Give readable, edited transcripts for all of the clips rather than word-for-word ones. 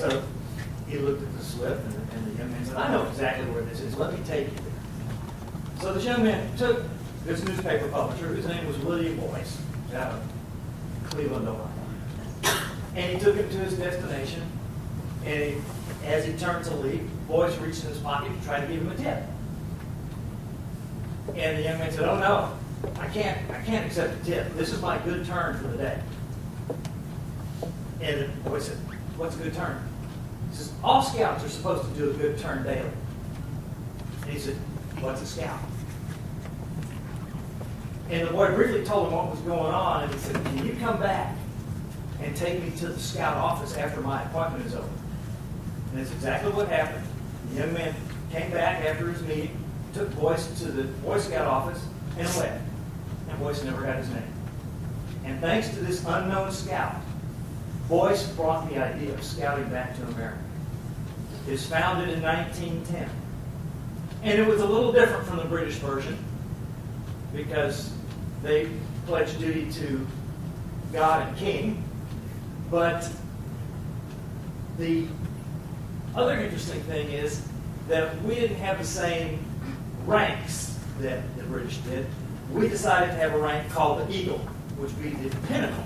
So he looked at the slip, and the young man said, I know exactly where this is. Let me take you there. So this young man took this newspaper publisher, whose name was William Boyce, out of Cleveland, Ohio. And he took him to his destination, and as he turned to leave, Boyce reached in his pocket to try to give him a tip. And the young man said, oh no, I can't accept a tip. This is my good turn for the day. And the boy said, what's a good turn? He says, all scouts are supposed to do a good turn daily. And he said, what's a scout? And the boy briefly told him what was going on, and he said, can you come back and take me to the scout office after my appointment is over? And that's exactly what happened. The young man came back after his meeting, took Boyce to the Boy Scout office, and left. And Boyce never got his name. And thanks to this unknown scout, Boyce brought the idea of scouting back to America. It was founded in 1910. And it was a little different from the British version because they pledged duty to God and King. But the other interesting thing is that we didn't have the same ranks that the British did. We decided to have a rank called the Eagle, which would be the pinnacle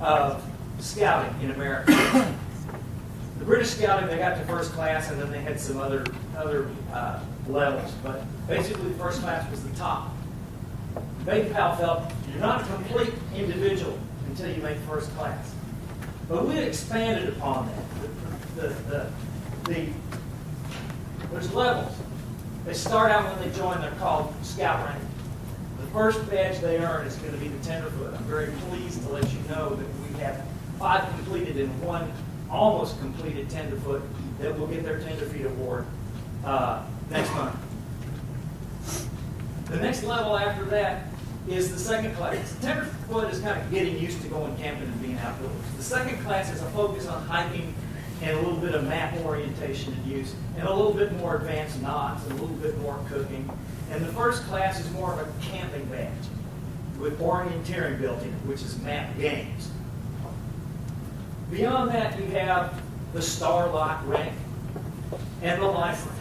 of scouting in America. The British scouting, they got to first class, and then they had some other levels. But basically, first class was the top. Baden-Powell felt you're not a complete individual until you make first class. But we expanded upon that. There's levels. They start out when they join, they're called scout rank. The first badge they earn is going to be the tenderfoot. I'm very pleased to let you know that we have 5 completed and 1 almost completed tenderfoot that will get their tenderfeet award next month. The next level after that is the second class. Tenderfoot is kind of getting used to going camping and being outdoors. The second class is a focus on hiking and a little bit of map orientation and use, and a little bit more advanced knots, and a little bit more cooking. And the first class is more of a camping badge with orienteering built in it, which is map games. Beyond that, you have the Starlock rank and the Life rank.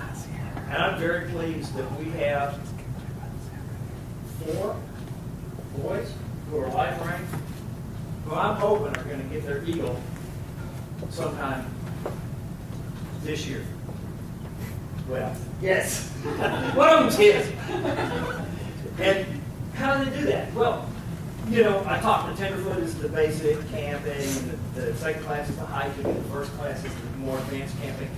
And I'm very pleased that we have 4 boys who are Life rank, who I'm hoping are going to get their Eagle sometime this year. Well, yes. One of them's his. And how do they do that? Well, you know, I talked the tenderfoot is the basic camping, and the second class is the hiking, and the first class is the more advanced camping.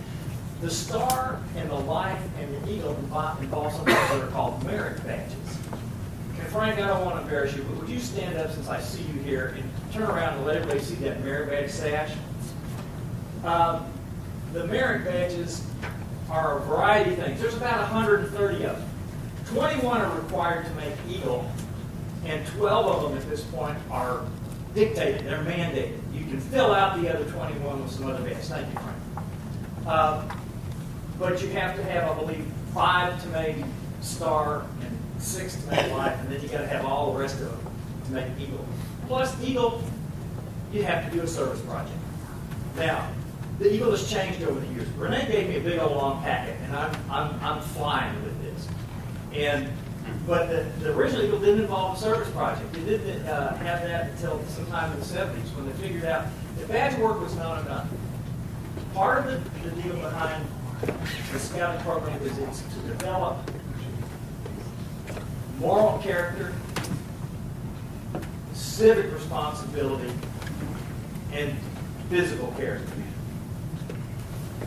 The Star and the Life and the Eagle involve some things that are called merit badges. And Frank, I don't want to embarrass you, but would you stand up since I see you here and turn around and let everybody see that merit badge sash? The merit badges are a variety of things. There's about 130 of them. 21 are required to make Eagle, and 12 of them at this point are dictated. They're mandated. You can fill out the other 21 with some other badges. Thank you, Frank. But you have to have, I believe, 5 to make Star and 6 to make Life, and then you got to have all the rest of them to make Eagle. Plus, Eagle, you have to do a service project. Now, the Eagle has changed over the years. Renee gave me a big old long packet, and I'm flying with this. But the original Eagle didn't involve a service project. It didn't have that until sometime in the 70s when they figured out that badge work was not enough. Part of the deal behind the scouting program is it's to develop moral character, civic responsibility, and physical character.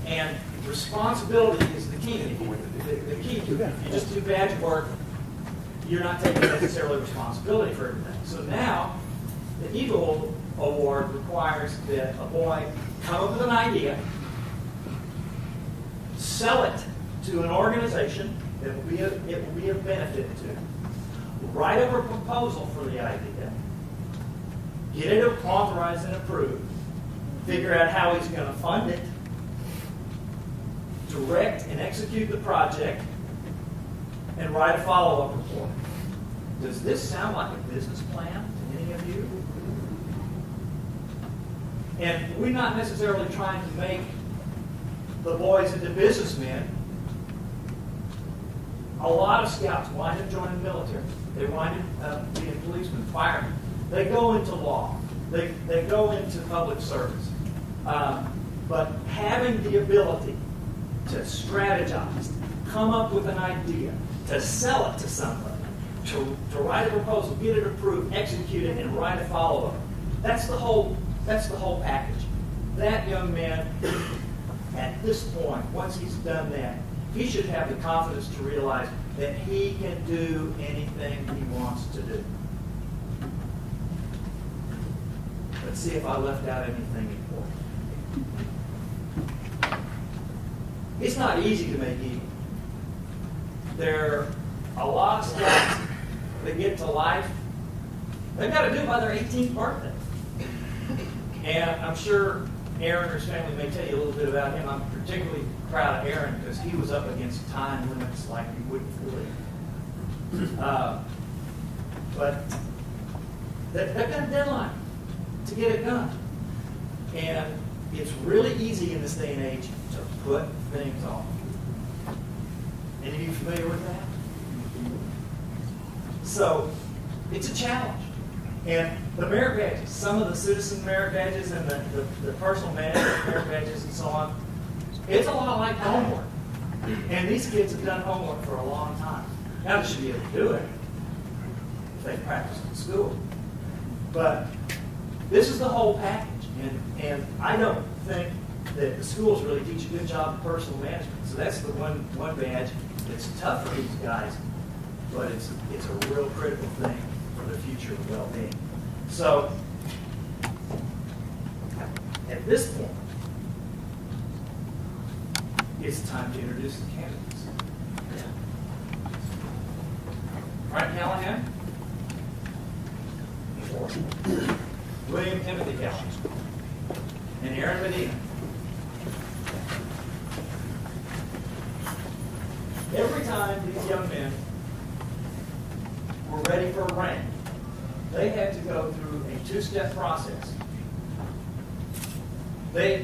And responsibility is the key. The key to it. If you just do badge work, you're not taking necessarily responsibility for everything. So now, the Eagle Award requires that a boy come up with an idea, sell it to an organization that it will be of benefit to, write up a proposal for the idea, get it authorized and approved, figure out how he's going to fund it, direct and execute the project, and write a follow-up report. Does this sound like a business plan to any of you? And we're not necessarily trying to make the boys into businessmen. A lot of scouts wind up joining the military. They wind up being policemen, firemen. They go into law. They go into public service. But having the ability to strategize, come up with an idea, to sell it to somebody, to write a proposal, get it approved, execute it, and write a follow-up. That's the whole package. That young man, at this point, once he's done that, he should have the confidence to realize that he can do anything he wants to do. Let's see if I left out anything important. It's not easy to make Eagle. There are a lot of scouts that get to life. They've got to do it by their 18th birthday. And I'm sure Aaron or his family may tell you a little bit about him. I'm particularly proud of Aaron because he was up against time limits like you wouldn't believe. But they've got a deadline to get it done. And it's really easy in this day and age to put things off. Any of you familiar with that? So it's a challenge. And the merit badges, some of the citizen merit badges and the personal management merit badges and so on, it's a lot like homework. And these kids have done homework for a long time. Now they should be able to do it if they practice in school. But this is the whole package. And I don't think that the schools really teach a good job of personal management. So that's the one badge that's tough for these guys, but it's a real critical thing for their future well-being. So at this point, it's time to introduce the candidates. Frank Callahan, William Timothy Callahan, and Aaron Medina. Every time these young men were ready for a rank, they had to go through a two-step process.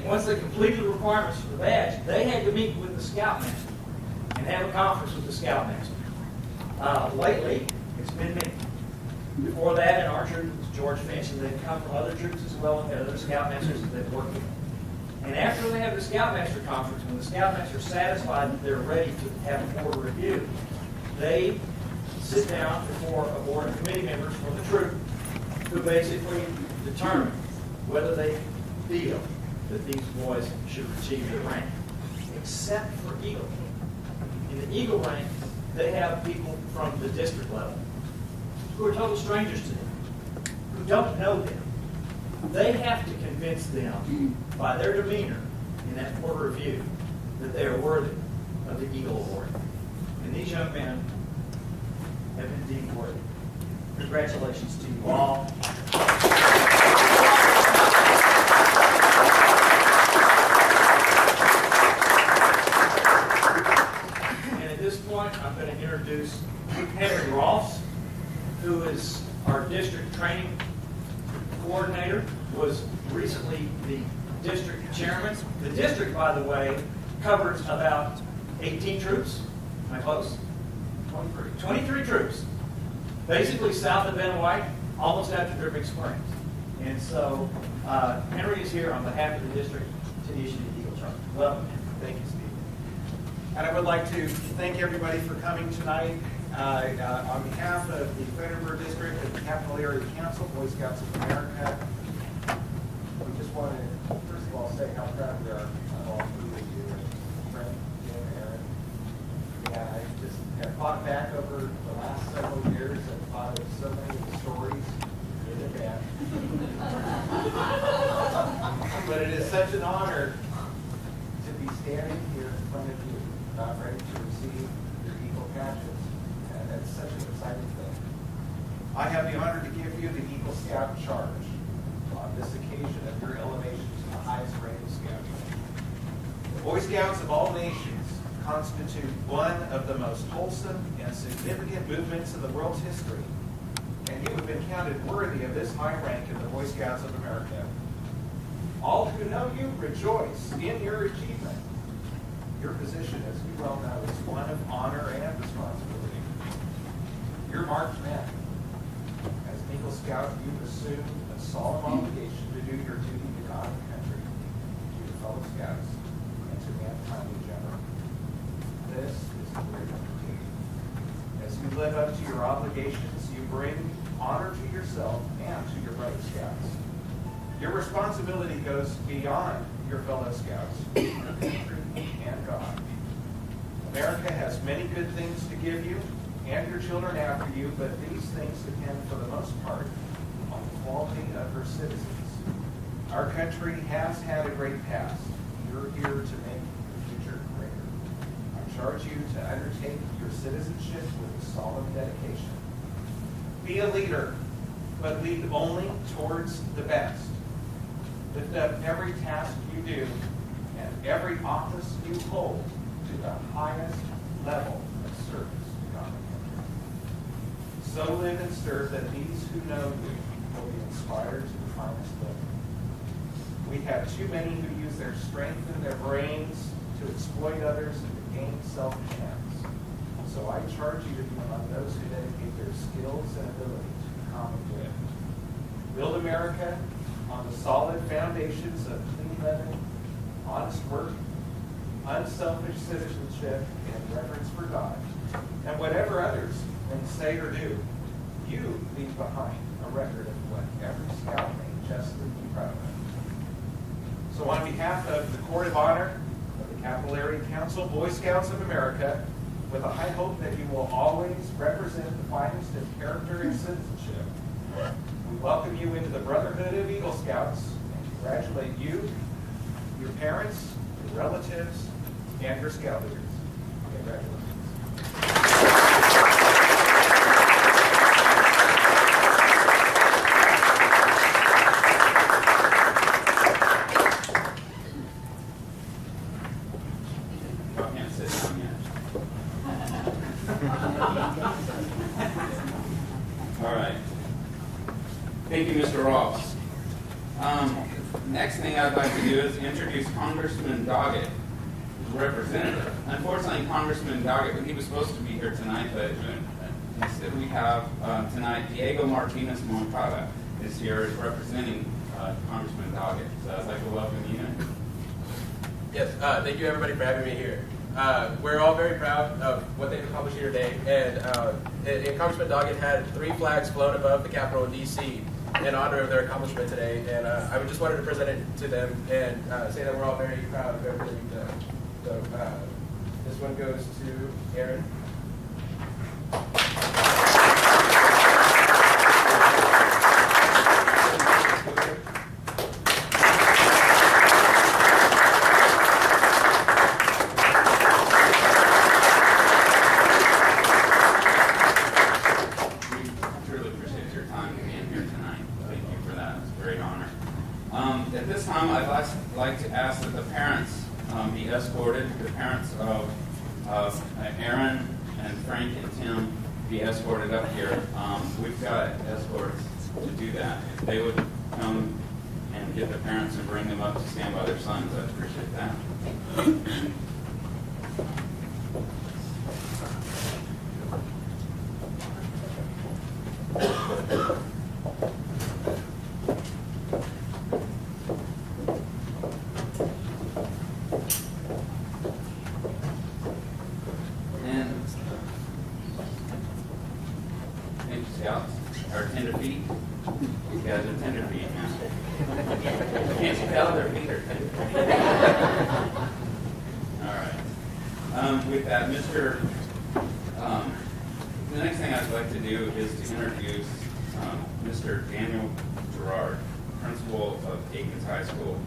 Once they completed the requirements for the badge, they had to meet with the scoutmaster and have a conference with the scoutmaster. Lately, it's been me. Before that, in our troop, it was George Finch, and they've come from other troops as well, and other scoutmasters that they've worked with. And after they have the scoutmaster conference, when the scoutmaster is satisfied that they're ready to have a board review, they sit down before a board of committee members from the troop who basically determine whether they feel that these boys should achieve their rank, except for Eagle. In the Eagle rank, they have people from the district level who are total strangers to them, who don't know them. They have to convince them by their demeanor in that board review that they are worthy of the Eagle Award. And these young men have been deemed worthy. Congratulations to you all. And at this point, I'm going to introduce Henry Ross, who is our district training coordinator, was recently the district chairman. The district, by the way, covers about 18 troops. Am I close? 23 troops. Basically south of Ben White, almost after Dripping Springs. And so Henry is here on behalf of the district to issue the Eagle Charter. Welcome. Thank you, Steve. And I would like to thank everybody for coming tonight. On behalf of the Fredericksburg District and the Capital Area Council, Boy Scouts of America, we just want to, first of all, say how proud we are of all three of you, and Frank, Jim, Aaron. Yeah, I just have thought back over the last several years and thought of so many of the stories, good and bad. But it is such an honor to be standing here in front of you, ready to receive your Eagle patches. That's such an exciting thing. I have the honor to give you the Eagle Scout charge on this occasion of your elevation to the highest rank of scouting. The Boy Scouts of all nations constitute one of the most wholesome and significant movements in the world's history, and you have been counted worthy of this high rank in the Boy Scouts of America. All who know you rejoice in your achievement. Your position, as you well know, is one of honor and responsibility. You're marked men. As an Eagle Scout, you've assumed a solemn obligation to do your duty to God and country, to your fellow scouts, and to mankind in general. This is a great opportunity. As you live up to your obligations, you bring honor to yourself and to your brother scouts. Your responsibility goes beyond your fellow scouts, your country, and God. America has many good things to give you and your children after you, but these things depend for the most part on the quality of her citizens. Our country has had a great past. You're here to make the future greater. I charge you to undertake your citizenship with a solemn dedication. Be a leader, but lead only towards the best. Lift up every task you do and every office you hold to the highest level of service to God and country. So live and serve that these who know you will be inspired to the finest living. We have too many who use their strength and their brains to exploit others and to gain selfish ends. So I charge you to be among those who dedicate their skills and ability to the common good. Build America on the solid foundations of clean living, honest work, unselfish citizenship, and reverence for God. And whatever others may say or do, you leave behind a record of what every scout may justly be proud of. So on behalf of the Court of Honor of the Capital Area Council, Boy Scouts of America, with a high hope that you will always represent the finest of character and citizenship, we welcome you into the Brotherhood of Eagle Scouts and congratulate you, your parents, your relatives, and your scout leaders. Congratulations. Y'all can't sit down yet. All right. Thank you, Mr. Ross. Next thing I'd like to do is introduce Congressman Doggett, representative. Unfortunately, Congressman Doggett, he was supposed to be here tonight, but instead we have tonight Diego Martinez Moncada is here representing Congressman Doggett. So I'd like to welcome you. Yes, thank you everybody for having me here. We're all very proud of what they've accomplished here today, and Congressman Doggett had 3 flags flown above the Capitol in D.C. in honor of their accomplishment today, and I just wanted to present it to them and say that we're all very proud of everything you've done. So this one goes to Aaron. At this time, I'd like to ask that the parents be escorted. The parents of Aaron and Frank and Tim be escorted up here. We've got escorts to do that. If they would come and get the parents and bring them up to stand by their sons, I'd appreciate that. Scouts are tender feet. These guys are tender feet now. Can't you tell their feet are tender feet? All right. With that, the next thing I'd like to do is to introduce Mr. Daniel Gerard, principal of Aikens High School.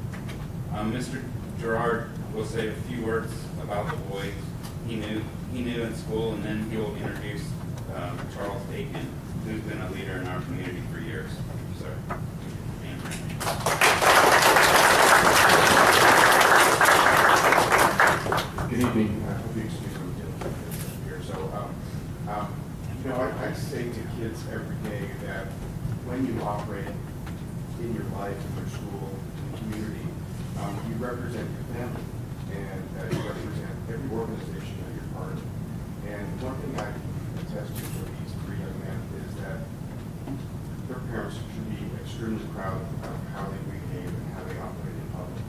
Mr. Gerard will say a few words about the boys he knew in school, and then he will introduce Charles Aiken, who's been a leader in our community for years. So, good evening. I hope you excuse me here. So, I say to kids every day that when you operate in your life, in your school, in the community, family, and that you represent every organization that you're part of. And one thing I attest to for these three young men is that their parents should be extremely proud of how they behave and how they operate in public.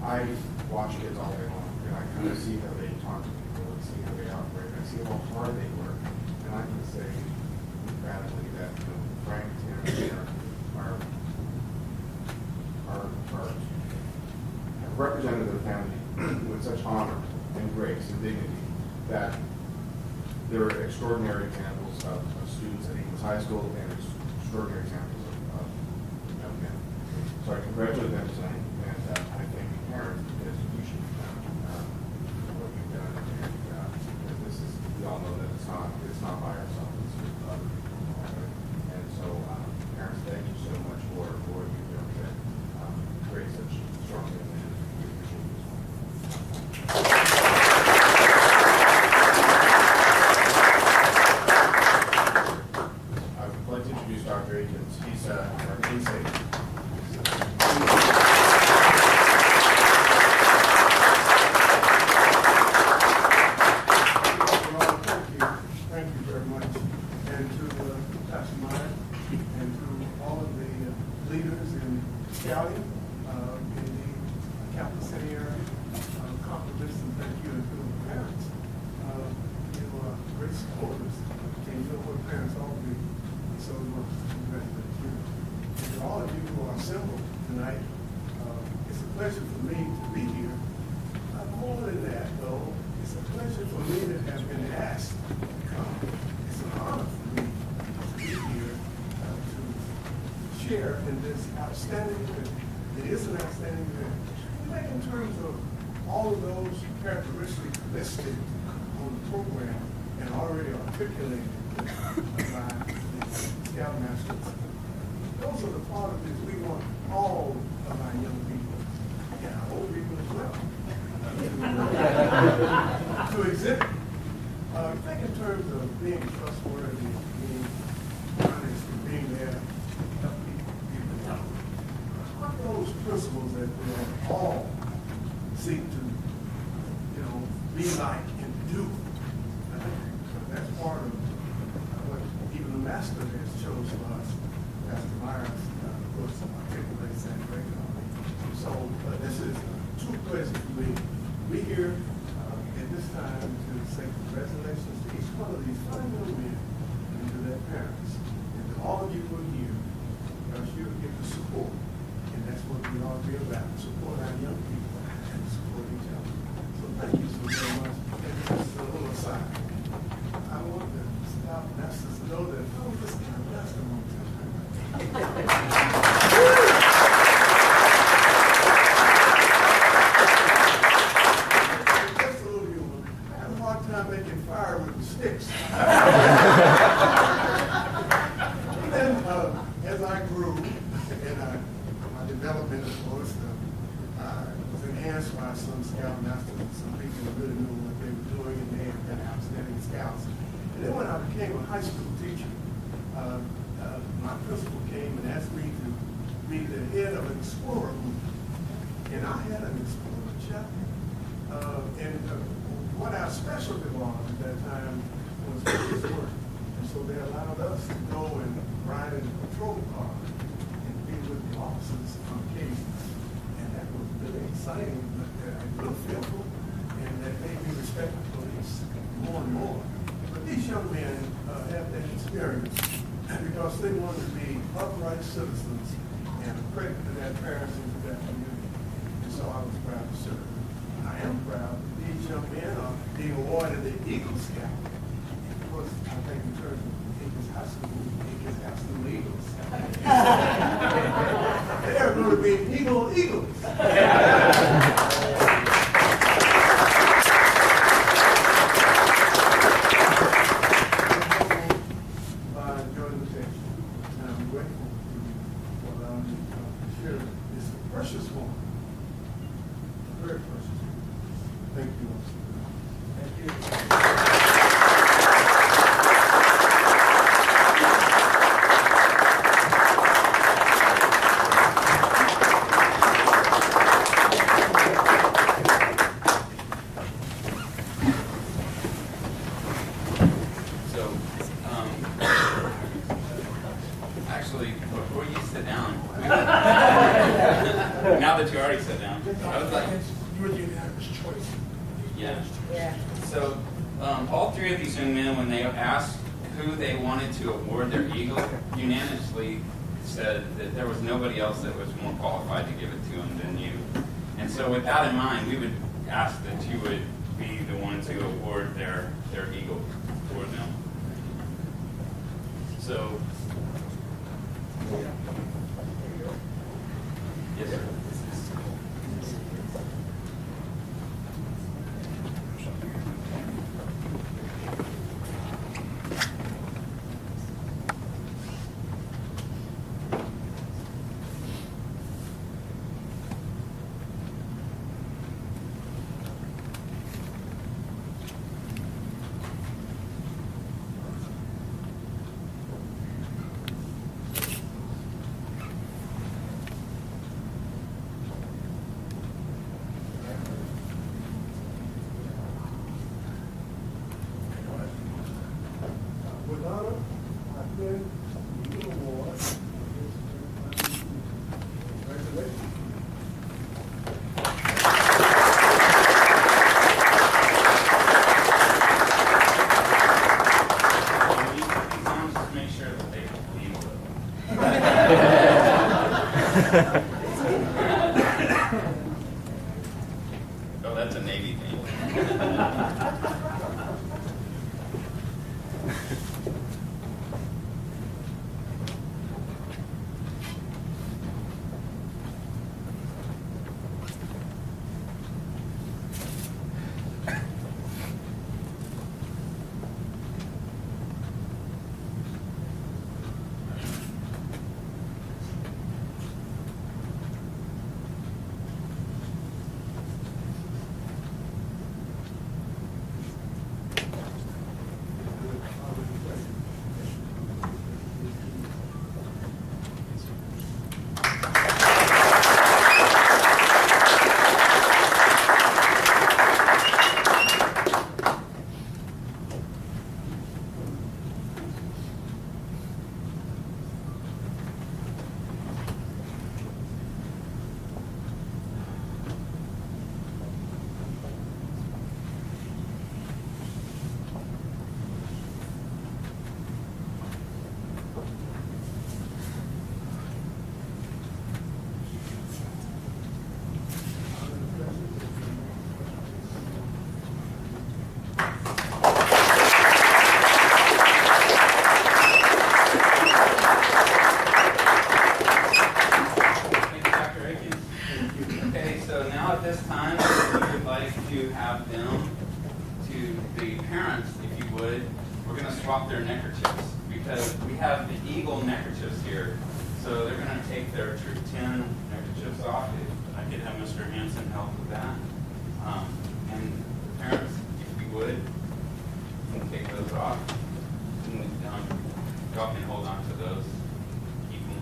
I watch kids all day long, and I kind of see how they talk to people and see how they operate. I see how hard they work, and I can say emphatically that Frank, Tim, and Sharon are have represented their family with such honor and grace and dignity that they're extraordinary examples of students at Eagles High School and extraordinary examples of young men. So I congratulate them tonight, and I thank the parents because you should for what you've done. And this is, we all know that it's not by ourselves, it's with other people. And so, parents, thank you so much for what you've done that create such strong young men. We appreciate this one. I would like to introduce Dr. Akins. He's our namesake. Well, thank you very much, and to Pastor Meyer, and to all of the leaders in Scouting, in the Capital City area, compliments and thank you to the parents. You are great supporters, and you know what parents ought to be, so much congratulate you. And to all of you who are assembled tonight, it's a pleasure for me to be here. More than that, though, it's a pleasure for me to have been asked to come. It's an honor for me to be here to share in this outstanding event. It is an outstanding event. I think in terms of all of those characteristics listed on the program and already articulated by the Scoutmasters, those are the qualities we want all of our young people and our old people as well to exhibit. I think in terms of being trustworthy, being honest, and being there to help people out. What are those principles that we all seek to, be like and do? I think that's part of what even the master has chose for us. Pastor Myers, of course, articulates that regularly. So this is a true pleasure for me to be here at this time to say congratulations to each one of these fine young men and to their parents. And to all of you who are here, because you get the support. And that's what we ought to be about, support our young people and support each other. So thank you so very much. And just a little aside, I want the Scoutmasters to know that I was a Scoutmaster one time. Just a little humor. I had a hard time making fire with the sticks. And then, as I grew, and my development, of course, was enhanced by some Scoutmasters. Some people really knew what they were doing, and they had been outstanding scouts. And then when I became a high school teacher, my principal came and asked me to be the head of an explorer group. And I had an explorer chapter. And what our specialty was at that time was police work. And so they allowed us to go and ride in a patrol car and be with the officers on occasion. And that was really exciting, but a little fearful, and that made me respect the police more and more. But these young men have that experience because they wanted to be upright citizens and a credit to their parents and to their community. And so I was proud to serve. I am proud that these young men are being awarded the Eagle Scout. And of course, I think in terms of Eagles High School, Eagles. They're going to be Eagles. Precious one. Very precious. Thank you. Thank you. You were the unanimous choice. Yeah. Yeah. So, all three of these young men, when they asked who they wanted to award their Eagle, unanimously said that there was nobody else that was more qualified to give it to them than you. And so with that in mind, we would ask that you would be the ones who award their Eagle for them. So, yes, sir. With honor, I present the Eagle Award. Congratulations. When you put these on, just make sure that they leave Oh, that's a Navy thing. Thank you, Dr. Akins. Okay, so now at this time, we would like to have them, to the parents, if you would, we're going to swap their neckerchiefs because we have the Eagle neckerchiefs here. So they're going to take their Troop 10 neckerchiefs off. If I could have Mr. Hanson help with that. And the parents, if you would, you can take those off. And, y'all can hold on to those. Keep them.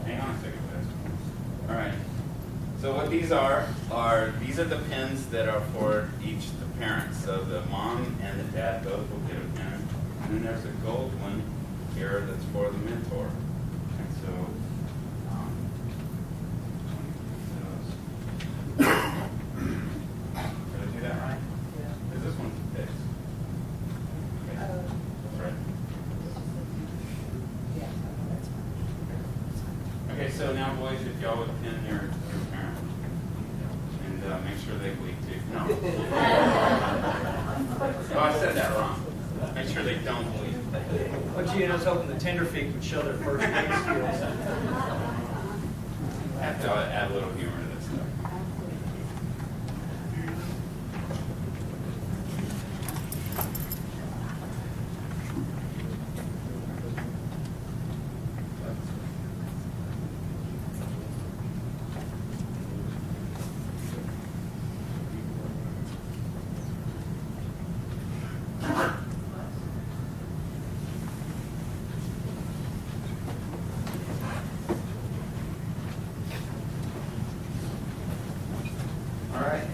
Hang on a second, guys. All right. So what these are these are the pins that are for each the parents. So the mom and the dad both will get a pin, and then there's a gold one here that's for the mentor. And so, did I do that right? Yeah. Is this one fixed? Okay. That's right. Yeah. so now, boys, if y'all would pin your parent and make sure they bleed too. No. Oh, I said that wrong. Make sure they don't bleed. What Gina was hoping the Tenderfeet would show their first aid skills. I have to add a little humor to this stuff. All right.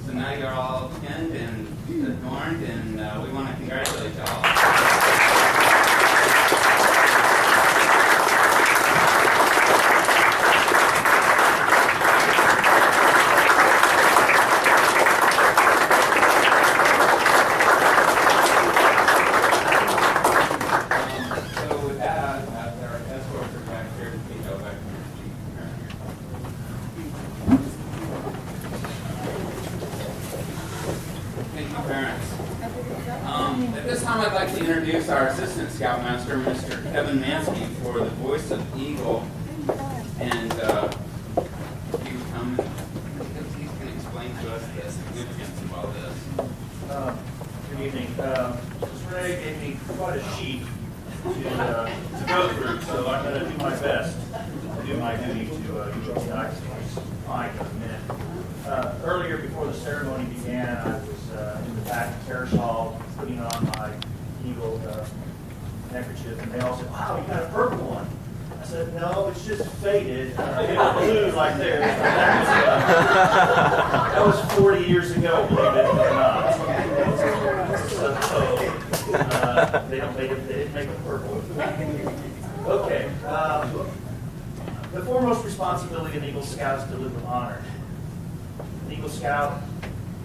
So now you're all pinned and adorned, and we want to congratulate you all. So with that, our escorts are back here. We can go back to your seat. Thank you, parents. At this time, I'd like to introduce our Assistant Scoutmaster, Mr. Kevin Mansky, for the Voice of Eagle. And he would come and he can explain to us the significance of all this. Good evening. Ms. Ray gave me quite a sheet to go through, so I'm going to do my best to do my duty to you guys. Fine in a minute. Earlier, before the ceremony began, I was in the back of Parish Hall putting on my Eagle neckerchief, and they all said, "Wow, you got a purple one." I said, "No, it's just faded. It's blue right there." That was 40 years ago, believe it or not. They didn't make it purple. Okay. The foremost responsibility of an Eagle Scout is to live with honor. An Eagle Scout,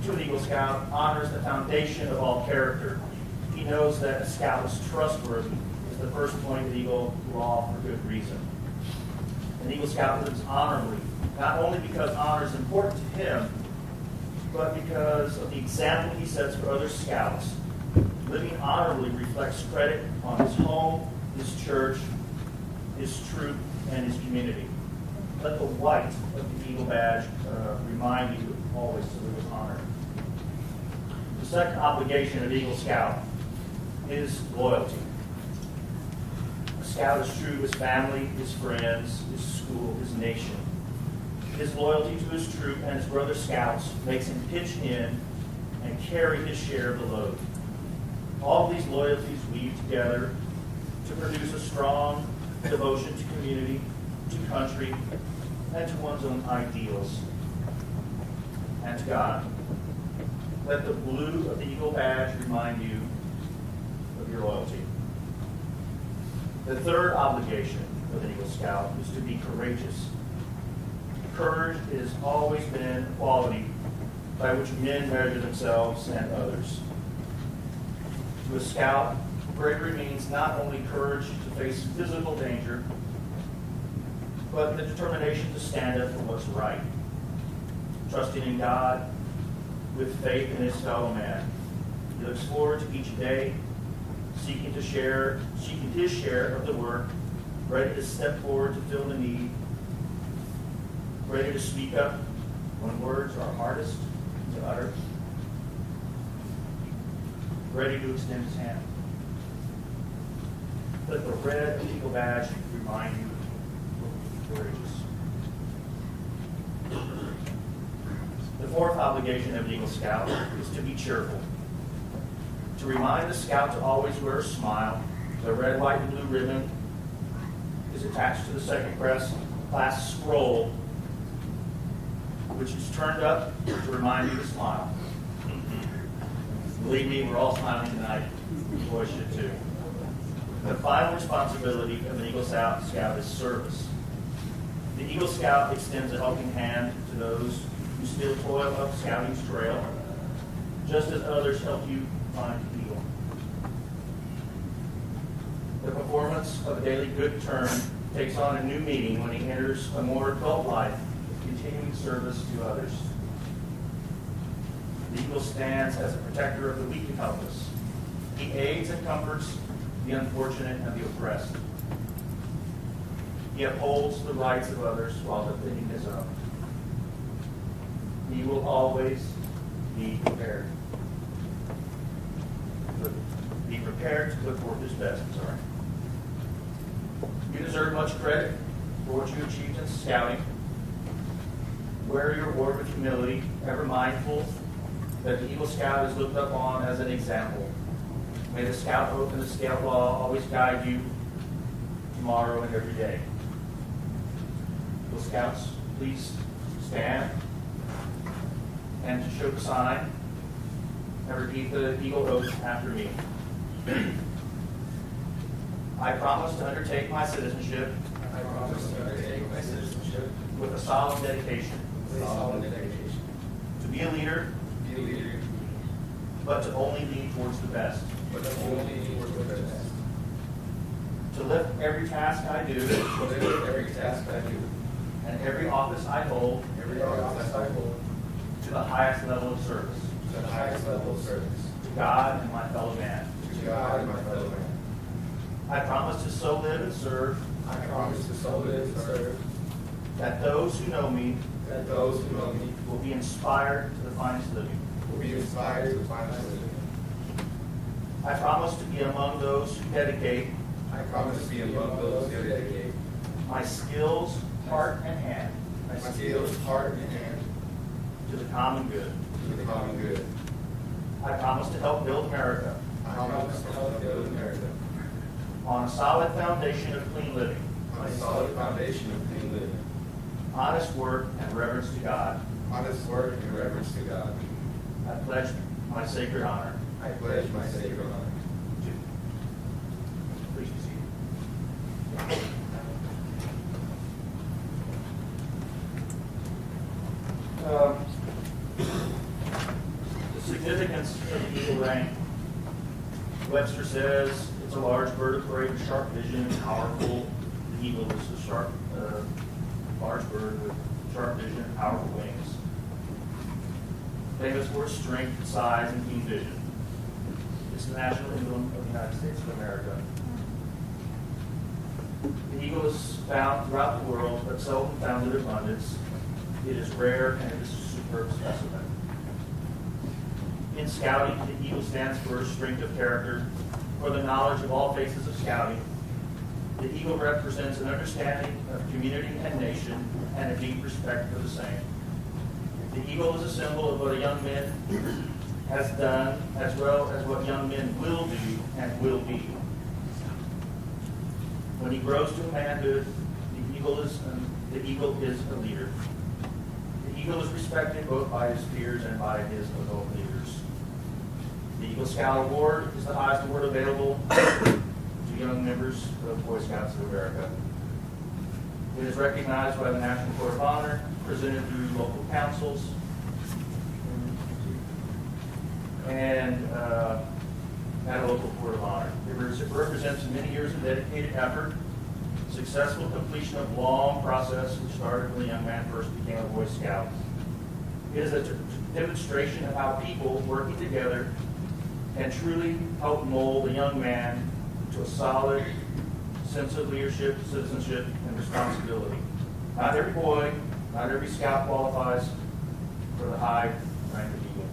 to an Eagle Scout, honor is the foundation of all character. He knows that a scout is trustworthy is the first point of the Eagle law for good reason. An Eagle Scout lives honorably, not only because honor is important to him, but because of the example he sets for other scouts. Living honorably reflects credit on his home, his church, his troop, and his community. Let the white of the Eagle badge remind you always to live with honor. The second obligation of Eagle Scout is loyalty. A scout is true to his family, his friends, his school, his nation. His loyalty to his troop and his brother scouts makes him pitch in and carry his share of the load. All these loyalties weave together to produce a strong devotion to community, to country, and to one's own ideals, and to God. Let the blue of the Eagle badge remind you of your loyalty. The third obligation of an Eagle Scout is to be courageous. Courage has always been a quality by which men measure themselves and others. To a scout, bravery means not only courage to face physical danger, but the determination to stand up for what's right, trusting in God with faith in his fellow man. He looks forward to each day, seeking his share of the work, ready to step forward to fill the need, ready to speak up when words are hardest to utter, ready to extend his hand. Let the red Eagle badge remind you of being courageous. The fourth obligation of an Eagle Scout is to be cheerful. To remind the scout to always wear a smile, the red, white, and blue ribbon is attached to the second class scroll, which is turned up to remind you to smile. Believe me, we're all smiling tonight. You boys should too. The final responsibility of an Eagle Scout is service. The Eagle Scout extends a helping hand to those who still toil up scouting's trail, just as others help you find the Eagle. The performance of a daily good turn takes on a new meaning when he enters a more adult life of continuing service to others. The Eagle stands as a protector of the weak and helpless. He aids and comforts the unfortunate and the oppressed. He upholds the rights of others while defending his own. He will always be prepared. Be prepared to put forth his best. You deserve much credit for what you achieved in scouting. Wear your award with humility, ever mindful that the Eagle Scout is looked up on as an example. May the Scout oath and the Scout law always guide you tomorrow and every day. Eagle Scouts, please stand and to show the sign and repeat the Eagle oath after me. I promise to undertake my citizenship with a solemn dedication. To be a leader, but to only lead towards the best. To lift every task I do, and every office I hold, to the highest level of service. To God and my fellow man. I promise to so live and serve that those who know me will be inspired to the finest living. I promise to be among those who dedicate my skills, heart, and hand to the common good. I promise to help build America on a solid foundation of clean living, honest work, and reverence to God. I pledge my sacred honor. Please be seated. The significance of the eagle rank. Webster says it's a large bird of prey with sharp vision and powerful. The eagle is a sharp, large bird with sharp vision and powerful wings. Famous for its strength, size, and keen vision. It's the national emblem of the United States of America. The eagle is found throughout the world, but seldom found in abundance. It is rare and it is a superb specimen. In scouting, the eagle stands for strength of character, for the knowledge of all phases of scouting. The eagle represents an understanding of community and nation and a deep respect for the same. The eagle is a symbol of what a young man has done, as well as what young men will do and will be. When he grows to manhood, the eagle is a leader. The eagle is respected both by his peers and by his adult leaders. The Eagle Scout Award is the highest award available to young members of Boy Scouts of America. It is recognized by the National Court of Honor, presented through local councils, and at a local court of honor. It represents many years of dedicated effort, successful completion of long process which started when the young man first became a Boy Scout. It is a demonstration of how people working together can truly help mold a young man to a solid sense of leadership, citizenship, and responsibility. Not every boy, not every scout qualifies for the high rank of eagle.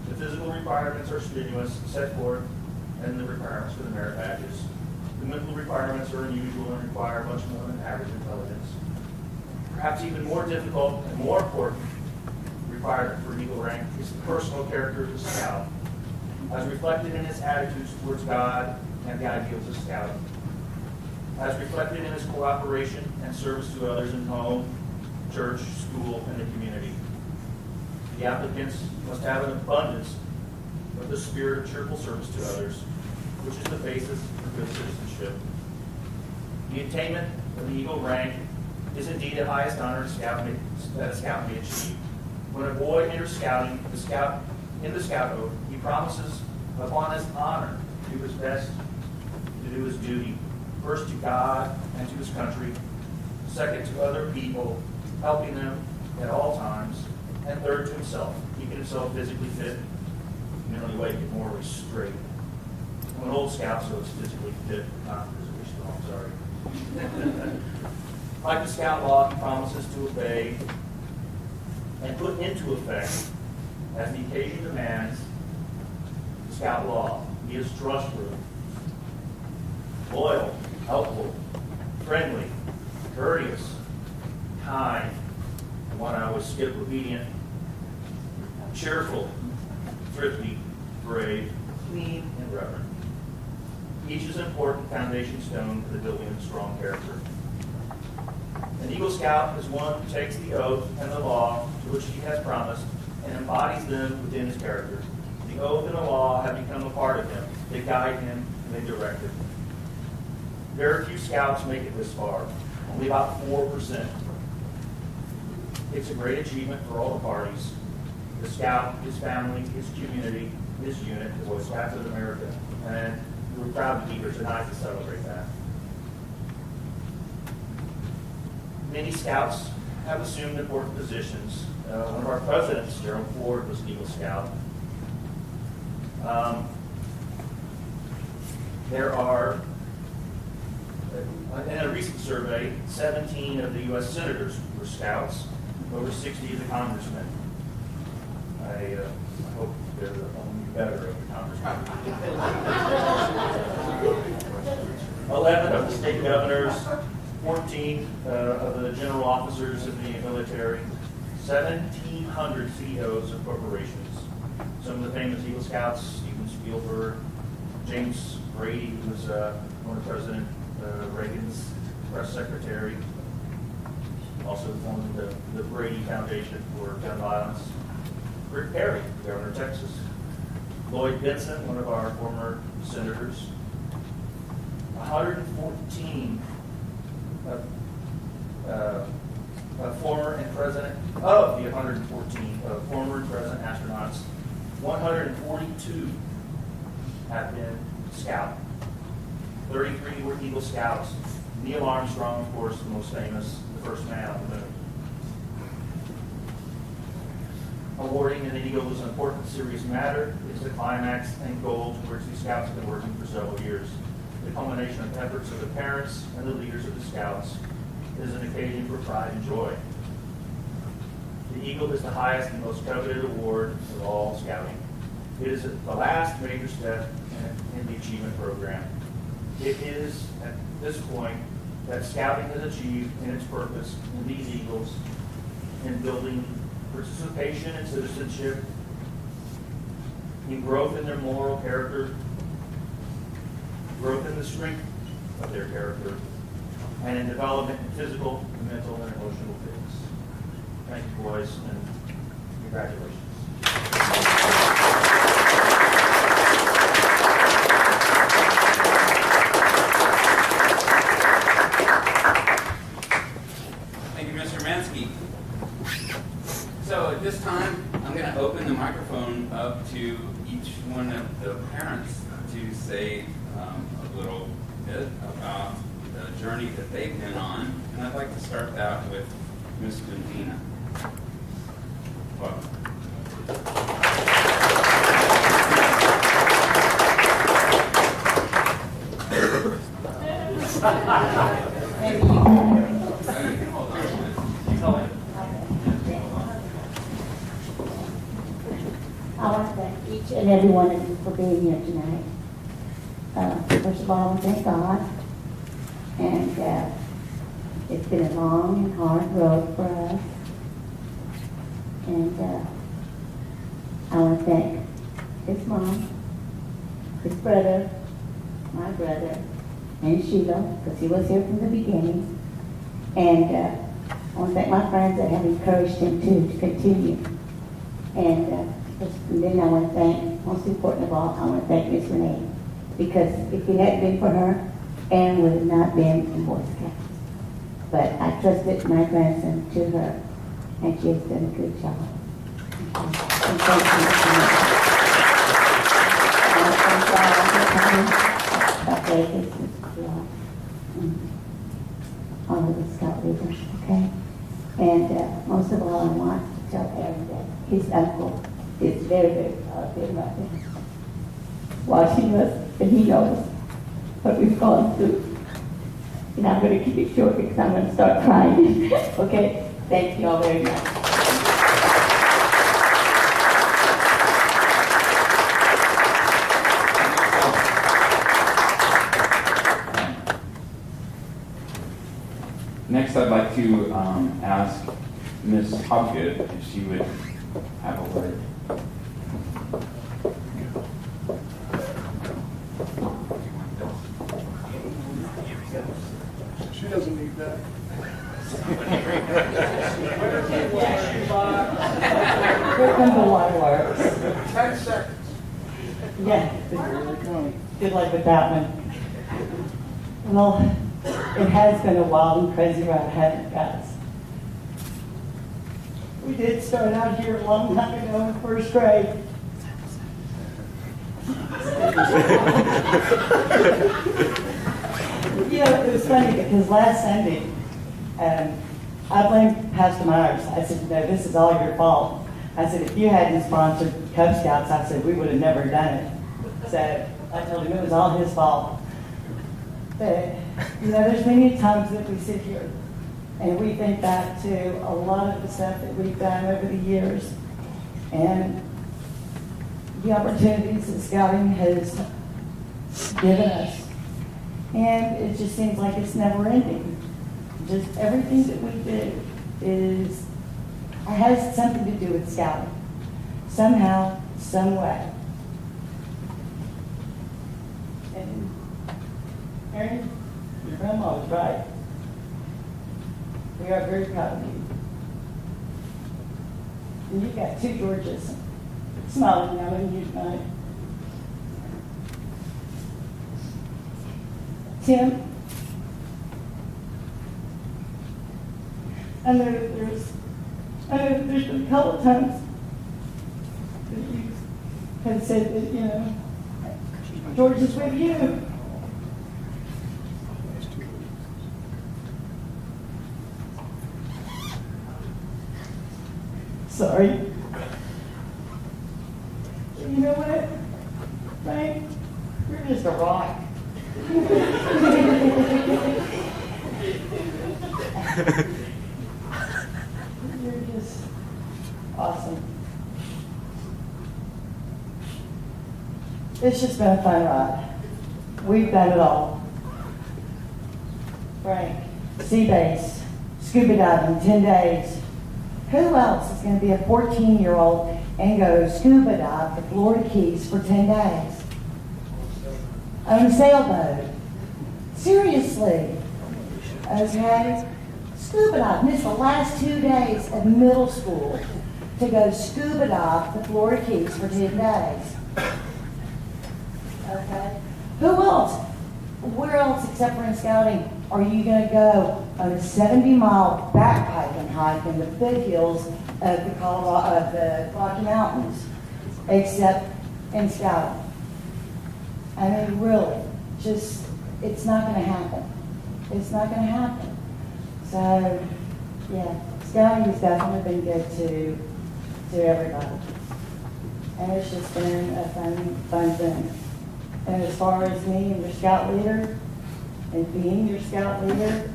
The physical requirements are strenuous, set forth in the requirements for the merit badges. The mental requirements are unusual and require much more than average intelligence. Perhaps even more difficult and more important requirement for eagle rank is the personal character of the scout, as reflected in his attitudes towards God and the ideals of scouting, as reflected in his cooperation and service to others in home, church, school, and the community. The applicants must have an abundance of the spirit of cheerful service to others, which is the basis for good citizenship. The attainment of the eagle rank is indeed the highest honor that a scout may achieve. When a boy enters scouting, in the scout oath, he promises upon his honor to do his best to do his duty first to God and to his country, second to other people, helping them at all times, and third to himself, keeping himself physically fit, mentally awake, and morally straight. I'm an old scout, so it's physically fit, not physically strong, sorry. Like the scout law, he promises to obey and put into effect, as the occasion demands, the scout law. He is trustworthy, loyal, helpful, friendly, courteous, kind, and one I always skip, obedient, cheerful, thrifty, brave, clean, and reverent. Each is an important foundation stone for the building of a strong character. An Eagle Scout is one who takes the oath and the law to which he has promised and embodies them within his character. The oath and the law have become a part of him. They guide him and they direct him. Very few scouts make it this far, only about 4%. It's a great achievement for all the parties. The scout, his family, his community, his unit, the Boy Scouts of America. And we're proud to be here tonight to celebrate that. Many scouts have assumed important positions. One of our presidents, Gerald Ford, was an Eagle Scout. There are, in a recent survey, 17 of the U.S. senators were scouts, over 60 of the congressmen. I hope they're only better of the congressmen. 11 of the state governors, 14 of the general officers of the military, 1,700 CEOs of corporations. Some of the famous Eagle Scouts: Steven Spielberg, James Brady, who was one of President Reagan's press secretary, also formed the Brady Foundation for Gun Violence. Rick Perry, governor of Texas. Lloyd Bentsen, one of our former senators. 114 former and present, of the 114 former and present astronauts, 142 have been Scout. 33 were Eagle Scouts. Neil Armstrong, of course, the most famous, the first man on the moon. Awarding an Eagle is an important, serious matter. It's the climax and goal towards these Scouts have been working for several years. The culmination of efforts of the parents and the leaders of the Scouts is an occasion for pride and joy. The Eagle is the highest and most coveted award of all Scouting. It is the last major step in the achievement program. It is, at this point, that Scouting has achieved in its purpose in these Eagles in building participation and citizenship, in growth in their moral character, growth in the strength of their character, and in development in physical, mental, and emotional fitness. Thank you, boys, and congratulations. Thank you, Mr. Mansky. So at this time, I'm going to open the microphone up to each one of the parents to say a little bit about the journey that they've been on. And I'd like to start that with Ms. Bendina. Welcome. I want to thank each and every one of you for being here tonight. First of all, I want to thank God. And it's been a long and hard road for us. And I want to thank his mom, his brother, my brother, and Sheila, because he was here from the beginning. And I want to thank my friends that have encouraged him to continue. And then I want to thank, most important of all, I want to thank Miss Renee, because if it hadn't been for her, Ann would have not been in Boy Scouts. But I trusted my grandson to her, and she has done a good job. And thank you so much. I want to thank y'all for coming. God bless you. honor the Scout leaders, okay? And most of all, I want to tell Aaron that his uncle is very, very proud of him right now, watching us, and he knows what we've gone through. And I'm going to keep it short because I'm going to start crying. Okay? Thank you all very much. Next, I'd like to ask Ms. Hopgood if she would have a word. She doesn't need that. Here comes the waterworks. 10 seconds. Yeah. Good luck with that one. Well, it has been a wild and crazy ride, hasn't it, guys? We did start out here a long time ago in first grade. You know, it was funny because last Sunday, I blamed Pastor Myers. I said, no, this is all your fault. I said, if you hadn't sponsored Cub Scouts, I said, we would have never done it. So I told him it was all his fault. But, you know, there's many times that we sit here and we think back to a lot of the stuff that we've done over the years and the opportunities that Scouting has given us. And it just seems like it's never ending. Just everything that we do has something to do with Scouting. Somehow, some way. And Aaron, your grandma was right. We are very proud of you. And you've got two Georges smiling down on you tonight. Tim, I know there's been a couple of times that you have said that, you know, George is with you. Sorry. You know what, Frank? You're just a rock. You're just awesome. It's just been a fun ride. We've done it all. Frank, sea base, scuba diving, 10 days. Who else is going to be a 14-year-old and go scuba dive the Florida Keys for 10 days? On a sailboat. Seriously. Okay? Scuba dive. Missed the last 2 days of middle school to go scuba dive the Florida Keys for 10 days. Okay? Who else? Where else except for in Scouting are you going to go on a 70-mile backpacking hike in the foothills of the Rocky Mountains, except in Scouting? I mean, really, just, it's not going to happen. It's not going to happen. So, yeah, Scouting has definitely been good to everybody. And it's just been a fun thing. And as far as me and your scout leader, and being your scout leader,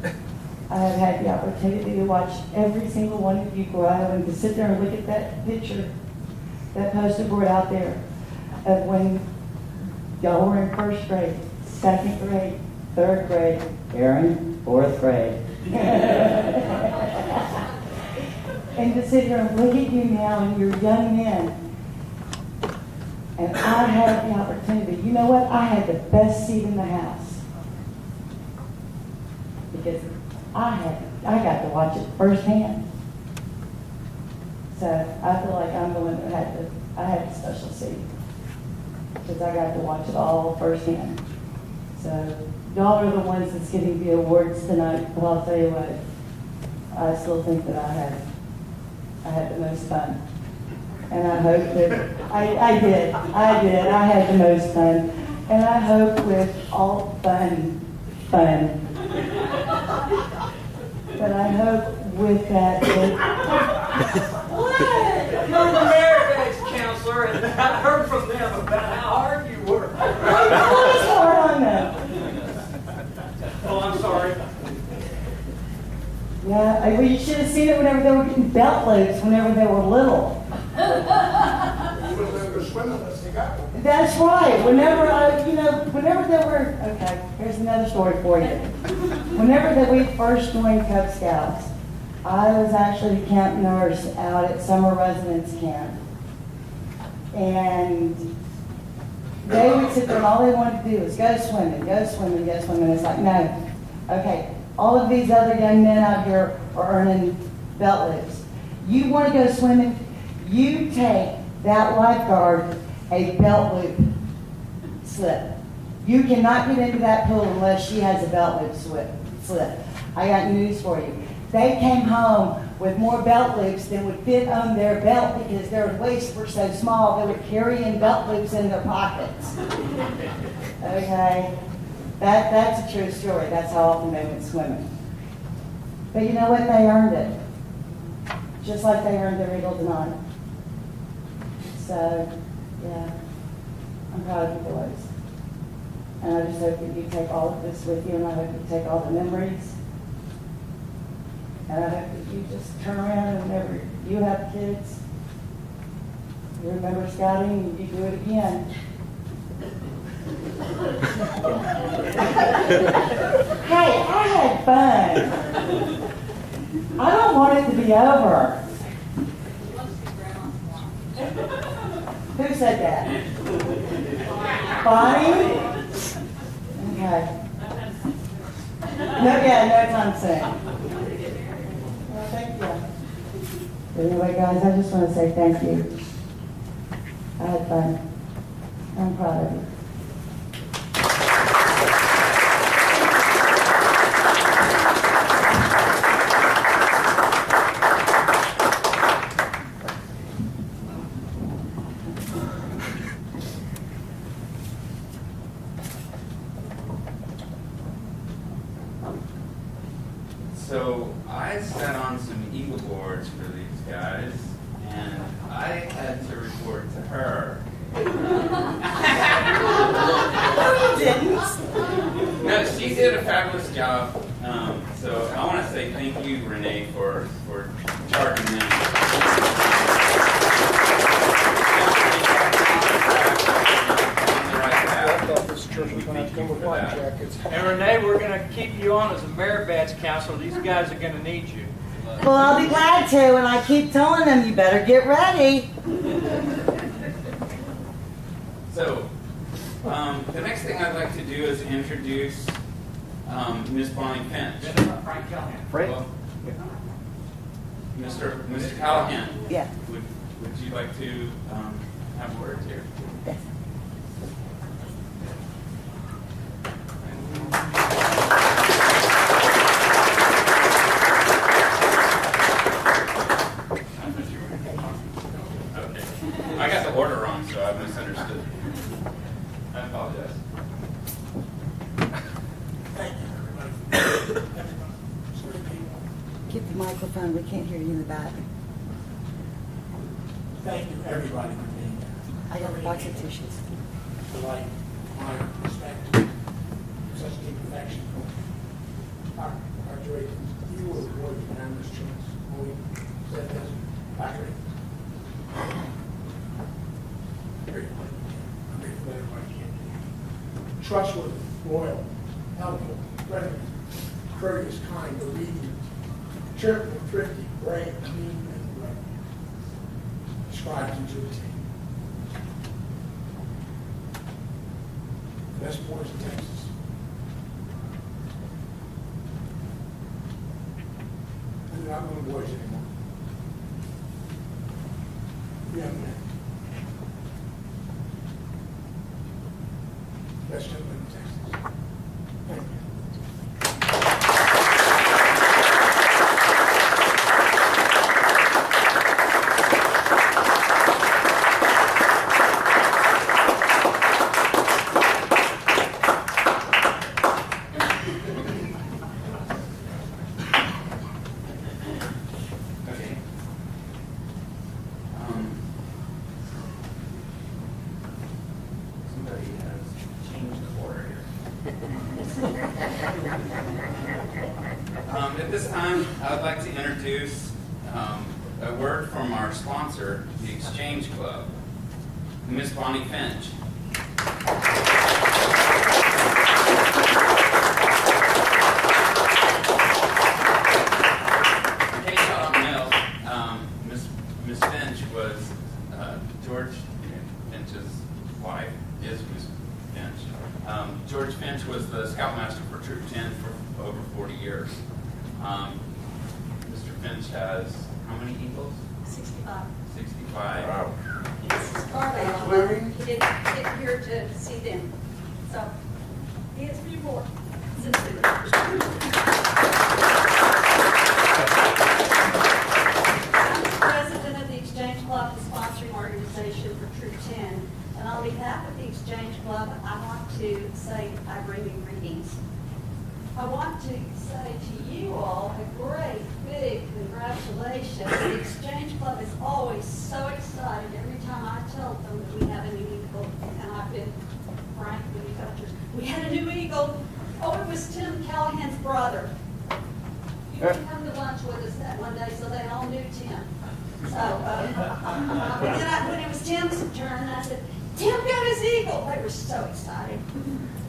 I have had the opportunity to watch every single one of you grow and to sit there and look at that picture, that poster board out there of when y'all were in first grade, second grade, third grade, Aaron, fourth grade. And to sit here and look at you now and you're young men. And I had the opportunity. You know what? I had the best seat in the house. Because I got to watch it firsthand. So I feel like I'm the one that I had the special seat. Because I got to watch it all firsthand. So y'all are the ones that's getting the awards tonight, but I'll tell you what, I still think that I had the most fun. And I hope that, I did, I had the most fun. And I hope with all fun But I hope with that, what? You're the marriage counselor, and I heard from them about how hard you work. What's hard on them? Oh, I'm sorry. Yeah, well, you should have seen it whenever they were getting belt loops, whenever they were little. That's right. Whenever whenever they were, okay, here's another story for you. Whenever that we first joined Cub Scouts, I was actually the camp nurse out at summer residence camp. And they would sit there and all they wanted to do was go swimming, go swimming, go swimming. It's like, no. Okay, all of these other young men out here are earning belt loops. You want to go swimming, you take that lifeguard a belt loop slip. You cannot get into that pool unless she has a belt loop slip. I got news for you. They came home with more belt loops than would fit on their belt because their waists were so small they were carrying belt loops in their pockets. Okay? That's a true story. That's how often they went swimming. But you know what? They earned it. Just like they earned their Eagle tonight. So, yeah, I'm proud of you boys. And I just hope that you take all of this with you, and I hope you take all the memories. And I hope that you just turn around and whenever you have kids, you remember scouting and you do it again. Hey, I had fun. I don't want it to be over. Who said that? Bonnie? Okay. No time soon. Well, thank you. Anyway, guys, I just want to say thank you. I had fun. I'm proud of you. So I sat on some Eagle boards for these guys, and I had to report to her. No, you didn't. No, she did a fabulous job. So I want to say thank you, Renee, for charging them. And Renee, we're going to keep you on as a merit badge counselor. These guys are going to need you. Well, I'll be glad to, and I keep telling them, you better get ready. So, the next thing I'd like to do is introduce Miss Bonnie Finch. Frank Callahan. Well, Mr. Callahan. Yeah. Would you like to have words here? Yes. Okay. I got the order wrong, so I misunderstood. I apologize. Get the microphone, we can't hear you in the back. Thank you, everybody, for being here. I got a box of tissues. Delight, honor, respect, such deep affection. Our Drake, you were born unanimous choice. When we said this, accurate. I'm grateful that everybody came here. Trustworthy, loyal, helpful, friendly, courteous, kind, obedient, cheerful, thrifty, brave, clean, and right. Describes you to a T. Best boys in Texas. And they're not little boys anymore. Young men. Best gentlemen in Texas. Thank you. At this time, I would like to introduce a word from our sponsor, the Exchange Club, Miss Bonnie Finch. In case y'all don't know, Miss Finch was George Finch's wife, is Miss Finch. George Finch was the Scoutmaster for Troop 10 for over 40 years. Mr. Finch has how many Eagles? 65. 65. Wow. This is Carlisle. He didn't get here to see them. So, he has a few more. Sincerely. I'm the president of the Exchange Club, the sponsoring organization for Troop 10. And on behalf of the Exchange Club, I want to say I bring you greetings. I want to say to you all a great big congratulations. The Exchange Club is always so excited every time I tell them that we have a new eagle. And I've been frank with you others. We had a new eagle. Oh, it was Tim Callahan's brother. You can come to lunch with us that one day, so they all knew Tim. So when it was Tim's turn, I said, Tim got his eagle. They were so excited.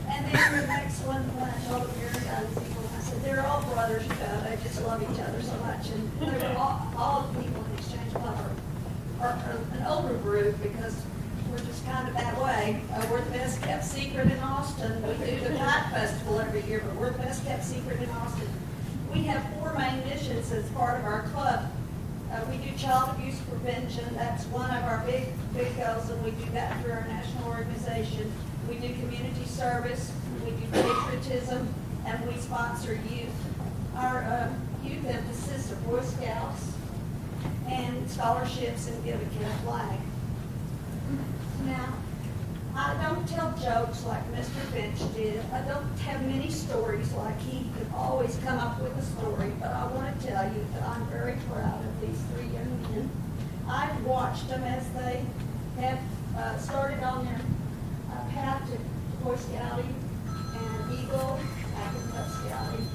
And then the next one, when I told them Mary got his eagle, I said, they're all brothers, they just love each other so much. And they were all the people in the Exchange Club are an older group because we're just kind of that way. We're the best kept secret in Austin. We do the Kite Festival every year, but we're the best kept secret in Austin. We have 4 main missions as part of our club. We do child abuse prevention. That's one of our big goals, and we do that through our national organization. We do community service, we do patriotism, and we sponsor youth. Our youth emphasis are Boy Scouts and scholarships and Give a Kid a Flag. Now, I don't tell jokes like Mr. Finch did. I don't have many stories like he could always come up with a story, but I want to tell you that I'm very proud of these 3 young men. I've watched them as they have started on their path to Boy Scouting and Eagle, after Cub Scouting.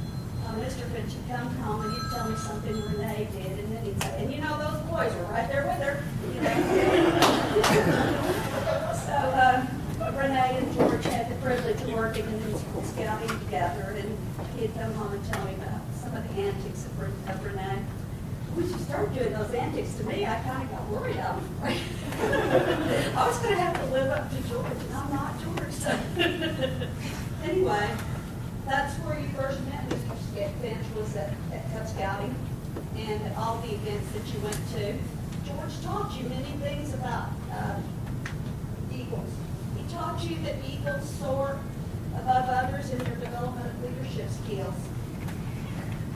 Mr. Finch would come home and he'd tell me something Renee did, and then he'd say, and you know those boys were right there with her. You know? So Renee and George had the privilege of working in school scouting together, and he'd come home and tell me about some of the antics of Renee. When she started doing those antics to me, I kind of got worried. I was afraid. I was going to have to live up to George, and I'm not George. So anyway, that's where you first met Mr. Finch, was at Cub Scouting and at all the events that you went to. George taught you many things about eagles. He taught you that eagles soar above others in their development of leadership skills.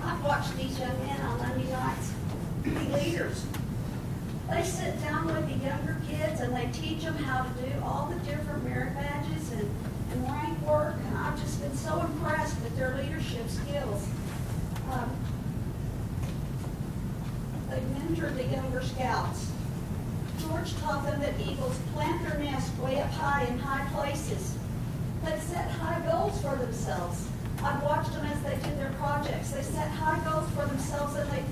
I've watched these young men on Monday nights be leaders. They sit down with the younger kids and they teach them how to do all the different merit badges and rank work, and I've just been so impressed with their leadership skills. They mentored the younger scouts. George taught them that eagles plant their nest way up high in high places. They set high goals for themselves. I've watched them as they did their projects. They set high goals for themselves and they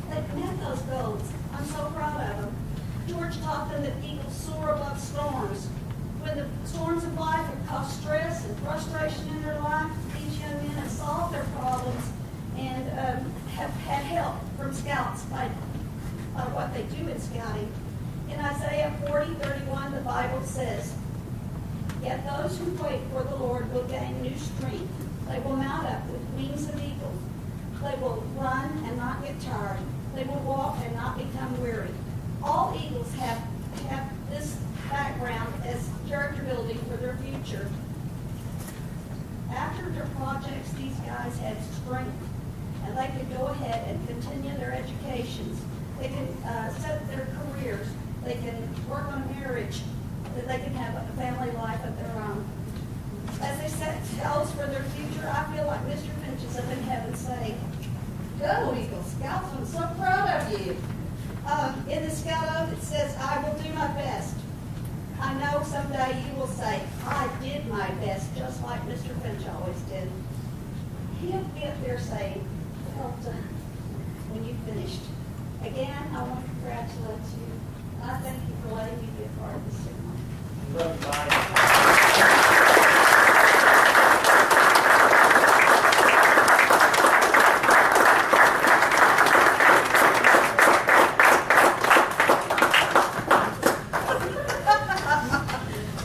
met those goals. I'm so proud of them. George taught them that eagles soar above storms. When the storms of life have caused stress and frustration in their life, these young men have solved their problems and have had help from scouts by what they do in scouting. In Isaiah 40:31, the Bible says, "Yet those who wait for the Lord will gain new strength. They will mount up with wings of eagles. They will run and not get tired. They will walk and not become weary." All eagles have this background as character building for their future. After their projects, these guys had strength, and they could go ahead and continue their educations. They can set their careers. They can work on marriage. They can have a family life of their own. As they set goals for their future, I feel like Mr. Finch is up in heaven saying, "Go, Eagle Scouts, I'm so proud of you." In the Scout Oath, it says, "I will do my best." I know someday you will say, "I did my best," just like Mr. Finch always did. He'll be up there saying, "Well done." finished. Again, I want to congratulate you. And I thank you for letting me be a part of this ceremony. Love you, Bonnie.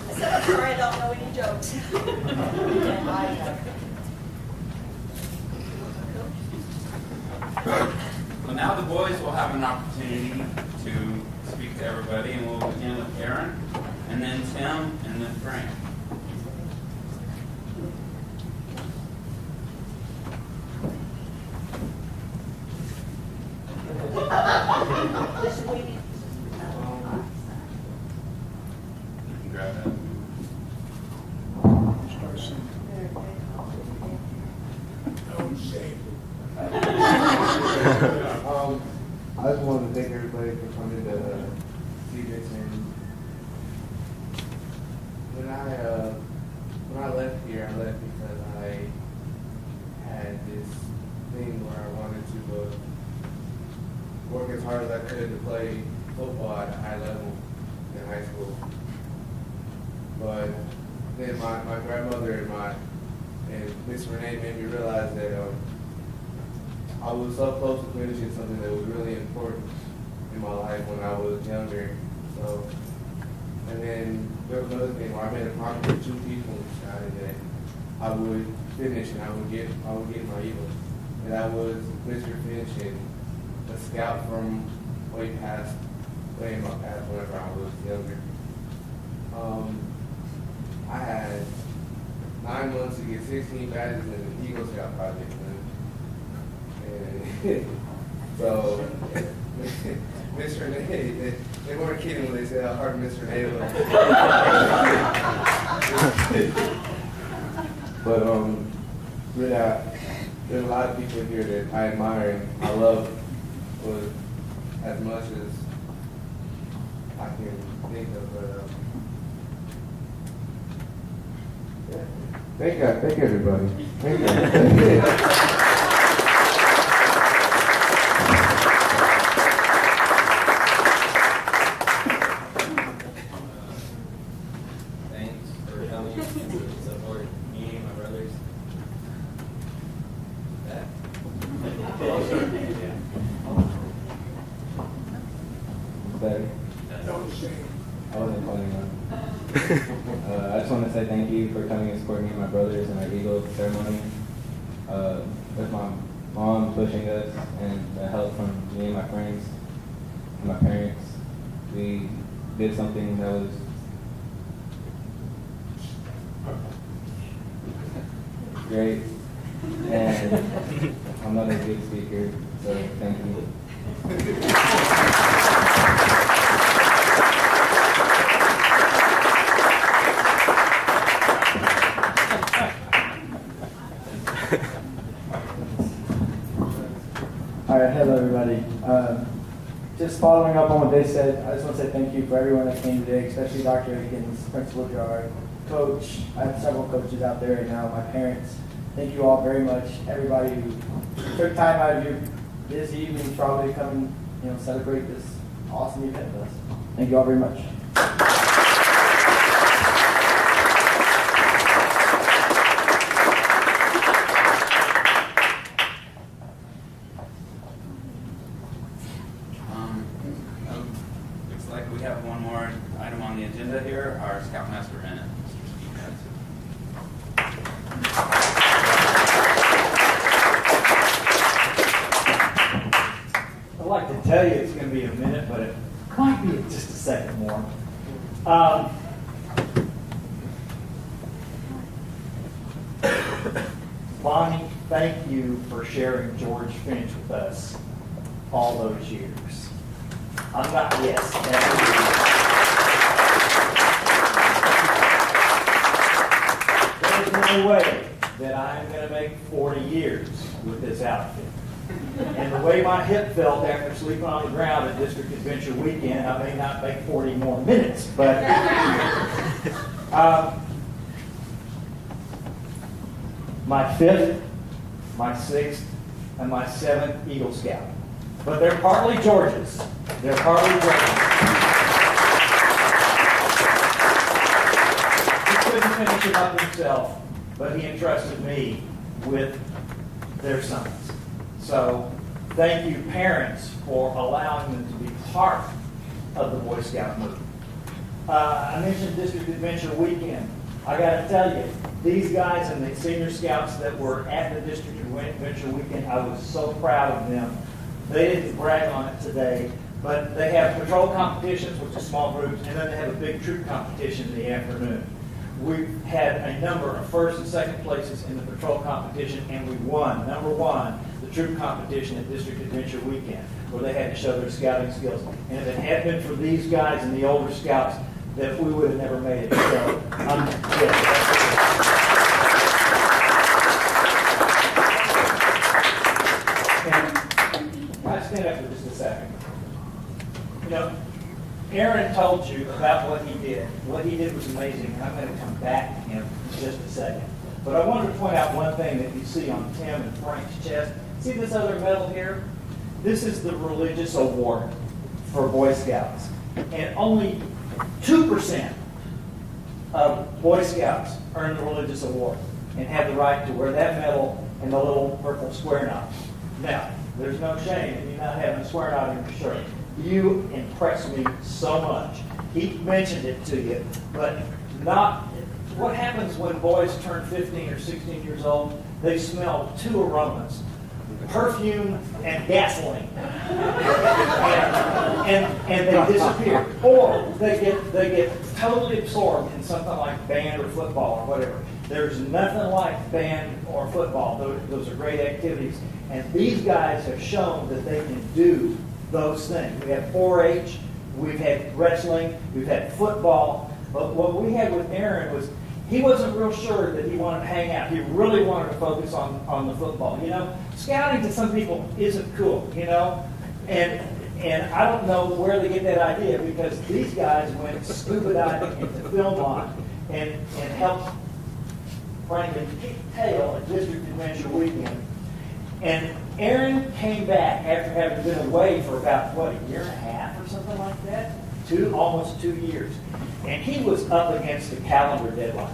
I said, I'm sorry, I don't know any jokes. Well, now the boys will have an opportunity to speak to everybody, and we'll begin with Aaron, and then Tim, and then Frank. Just waiting. You can grab that. Don't say. I just wanted to thank everybody for coming to see this. And when I left here, I left because I had this thing where I wanted to work as hard as I could to play football at a high level in high school. But then my grandmother and Miss Renee made me realize that I was so close to finishing something that was really important in my life when I was younger. So, and then there was another thing where I made a promise to 2 people in Scotty that I would finish and I would get my Eagle. And that was Mr. Finch and a scout from way in my past whenever I was younger. I had 9 months to get 16 badges in the Eagle Scout project. And so, Miss Renee, they weren't kidding when they said how hard Miss Renee was. But really, there's a lot of people here that I admire and I love as much as I can think of. But yeah. Thank everybody. Thank you. Thanks for coming to support me and my brothers. Better. Don't say. I wasn't planning on. I just want to say thank you for coming and supporting me and my brothers in our Eagle ceremony. With my mom pushing us and the help from me and my friends and my parents, we did something that was great. And I'm not a good speaker, so thank you. All right, hello everybody. Just following up on what they said, I just want to say thank you for everyone that came today, especially Dr. Akins, Principal Jar, Coach. I have several coaches out there right now, my parents. Thank you all very much. Everybody who took time out of your busy evenings probably to come and celebrate this awesome event with us. Thank you all very much. Looks like we have one more item on the agenda here, our Scoutmaster minute. I'd like to tell you it's going to be a minute, but it might be just a second more. Bonnie, thank you for sharing George Finch with us all those years. I'm not, yes. There's no way that I'm going to make 40 years with this outfit. And the way my hip felt after sleeping on the ground at District Adventure Weekend, I may not make 40 more minutes, but my 5th, my 6th, and my 7th Eagle Scout. but they're partly Georges. They're partly Georges. He couldn't finish it up himself, but he entrusted me with their sons. So thank you, parents, for allowing them to be part of the Boy Scout movement. I mentioned District Adventure Weekend. I got to tell you, these guys and the senior scouts that were at the District Adventure Weekend, I was so proud of them. They didn't brag on it today, but they have patrol competitions, which are small groups, and then they have a big troop competition in the afternoon. We had a number of first and second places in the patrol competition, and we won, number one, the troop competition at District Adventure Weekend, where they had to show their scouting skills. And if it had been for these guys and the older scouts, that we would have never made it. So, And I stand up for just a second. You know, Aaron told you about what he did. What he did was amazing, and I'm going to come back to him in just a second. But I wanted to point out one thing that you see on Tim and Frank's chest. See this other medal here? This is the religious award for Boy Scouts. And only 2% of Boy Scouts earn the religious award and have the right to wear that medal and the little purple square knot. Now, there's no shame in you not having a square knot in your shirt. You impress me so much. He mentioned it to you, but not. What happens when boys turn 15 or 16 years old? They smell two aromas: perfume and gasoline, and they disappear, or they get totally absorbed in something like band or football or whatever. There's nothing like band or football. Those are great activities, and these guys have shown that they can do those things. We have 4-H, we've had wrestling, we've had football, but what we had with Aaron was he wasn't real sure that he wanted to hang out. He really wanted to focus on the football. You know, scouting to some people isn't cool, you know, and I don't know where they get that idea, because these guys went scuba diving into Philmont and helped Franklin kick tail at District Adventure Weekend. And Aaron came back after having been away for about, a year and a half or something like that? Almost 2 years. And he was up against the calendar deadline.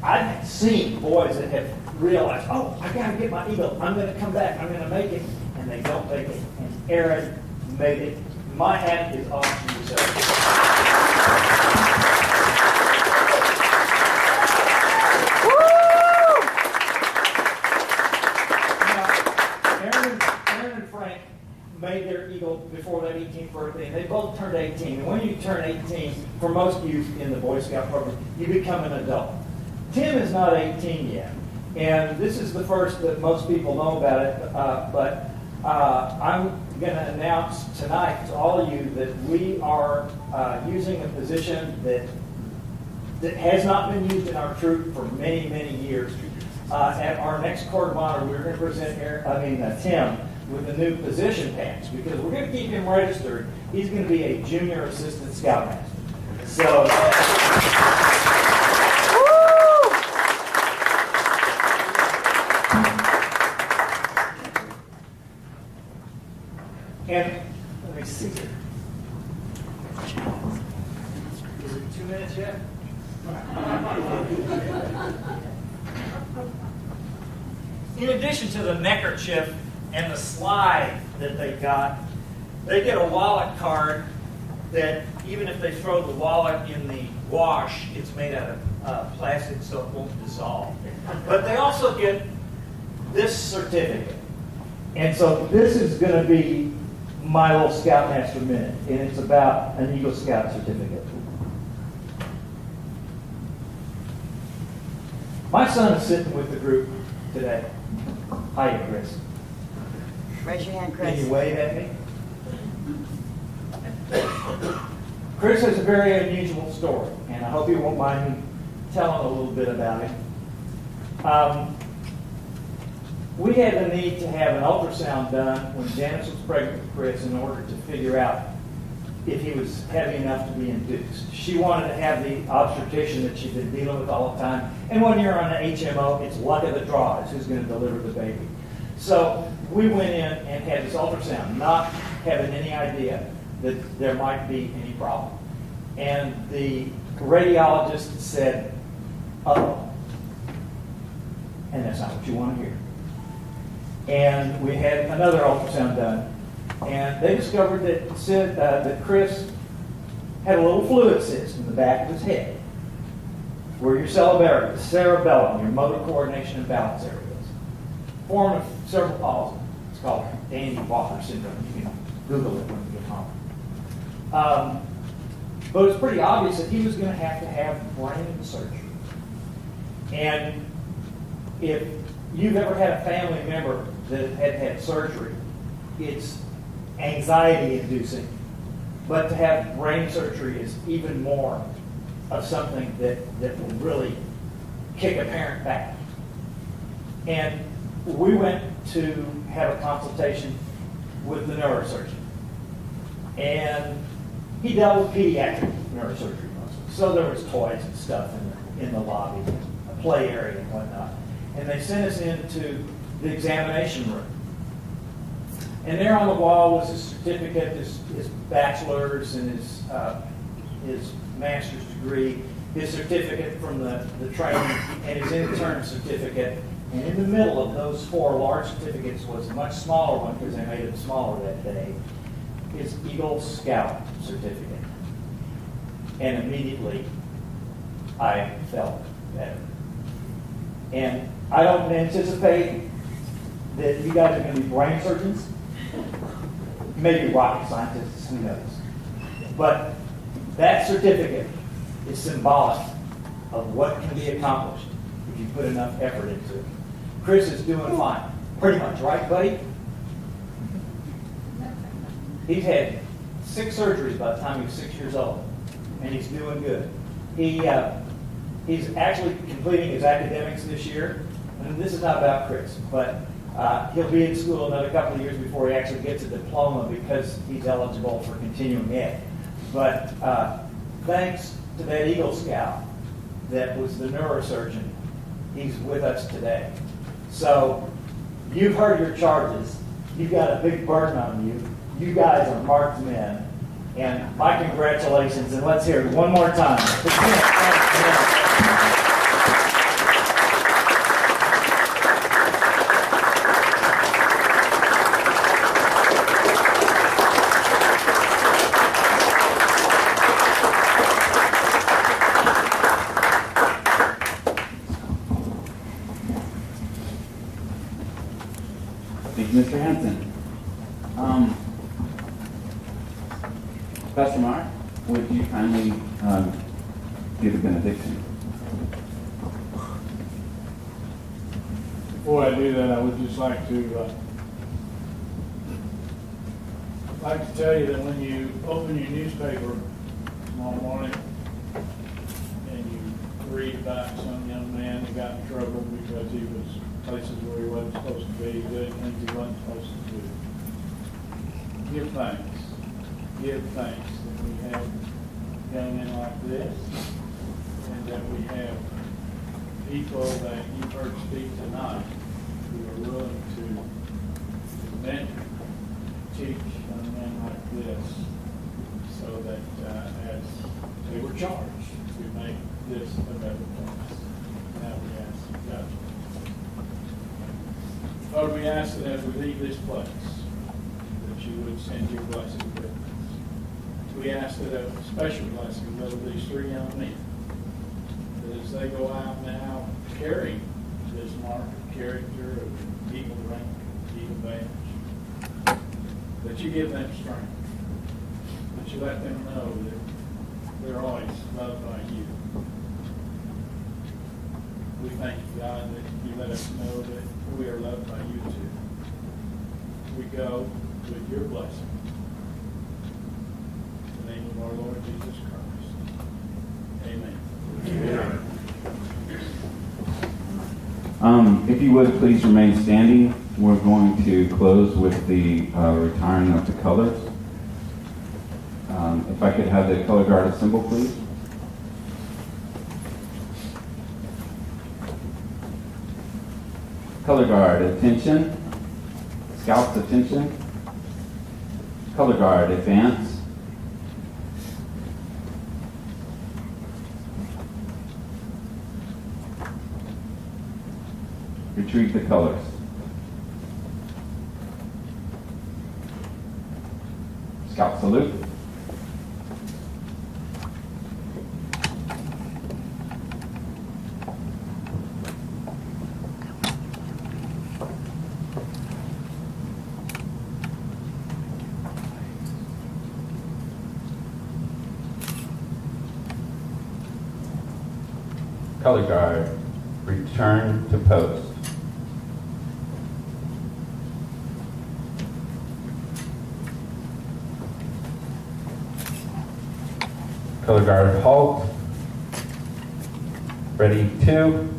I've seen boys that have realized, oh, I got to get my eagle. I'm going to come back. I'm going to make it. And they don't make it. And Aaron made it. My hat is off to you, sir. Aaron and Frank made their eagle before that 18th birthday, and they both turned 18. And when you turn 18, for most youth in the Boy Scout program, you become an adult. Tim is not 18 yet, and this is the first that most people know about it, but I'm going to announce tonight to all of you that we are using a position that has not been used in our troop for many, many years. At our next Court of Honor, we're going to present Tim with the new position patch, because we're going to keep him registered. He's going to be a junior assistant scoutmaster. So, and let me see here. Is it 2 minutes yet? In addition to the neckerchief and the slide that they get a wallet card that even if they throw the wallet in the wash, it's made out of plastic so it won't dissolve. But they also get this certificate. And so this is going to be my little Scoutmaster Minute, and it's about an Eagle Scout certificate. My son is sitting with the group today. Hiya, Chris. Raise your hand, Chris. Can you wave at me? Chris has a very unusual story, and I hope you won't mind me telling a little bit about it. We had the need to have an ultrasound done when Janice was pregnant with Chris in order to figure out if he was heavy enough to be induced. She wanted to have the obstetrician that she'd been dealing with all the time. And when you're on an HMO, it's luck of the draw is who's going to deliver the baby. So we went in and had this ultrasound, not having any idea that there might be any problem. And the radiologist said, "Uh-oh." And that's not what you want to hear. And we had another ultrasound done, and they discovered that Chris had a little fluid cyst in the back of his head, where your cerebellum, your motor coordination and balance area is. Form of cerebral palsy. It's called Dandy Walker syndrome. You can Google it when you get home. But it's pretty obvious that he was going to have brain surgery. And if you've ever had a family member that had surgery, it's anxiety-inducing. But to have brain surgery is even more of something that will really kick a parent back. And we went to have a consultation with the neurosurgeon. And he dealt with pediatric neurosurgery mostly. So there was toys and stuff in the lobby, a play area and whatnot. And they sent us into the examination room. And there on the wall was his certificate, his bachelor's and his master's degree, his certificate from the training, and his intern certificate. And in the middle of those 4 large certificates was a much smaller one, because they made it smaller that day, his Eagle Scout certificate. And immediately I felt better. And I don't anticipate that you guys are going to be brain surgeons. Maybe rocket scientists, who knows. But that certificate is symbolic of what can be accomplished if you put enough effort into it. Chris is doing fine. Pretty much, right, buddy? He's had 6 surgeries by the time he was 6 years old, and he's doing good. He's actually completing his academics this year, and this is not about Chris, but he'll be in school another couple of years before he actually gets a diploma because he's eligible for continuing ed. But thanks to that Eagle Scout that was the neurosurgeon, he's with us today. So you've heard your charges. You've got a big burden on you. You guys are marked men. And my congratulations, and let's hear it one more time. Thank you, Mr. Hanson. Pastor Mark, would you kindly do the benediction? Before I do that, I would just like to tell you that when you open your newspaper tomorrow morning and you read about some young man that got in trouble because he was places where he wasn't supposed to be, doing things he wasn't supposed to do, give thanks. Give thanks that we have young men like this, and that we have people that you've heard speak tonight who are willing to mentor, teach young men like this, so that as they were charged, we make this a better place. Now we ask God. Lord, we ask that as we leave this place, that you would send your blessing with us. We ask that a special blessing go to these 3 young men, that as they go out now carrying this mark of character of eagle rank, eagle badge, that you give them strength, that you let them know that they're always loved by you. We thank you, God, that you let us know that we are loved by you too. We go with your blessing. In the name of our Lord Jesus Christ. Amen. If you would, please remain standing. We're going to close with the retiring of the colors. If I could have the color guard assemble, please. Color guard, attention. Scouts attention. Color guard, advance. Retrieve the colors. Scout salute. Color guard, return to post. Color guard, halt. Ready, 2.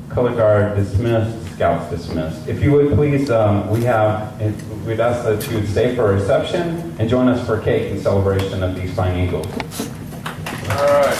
Color guard, dismissed. Scouts dismissed. If you would please, we'd ask that you would stay for a reception and join us for cake in celebration of these fine eagles. All right.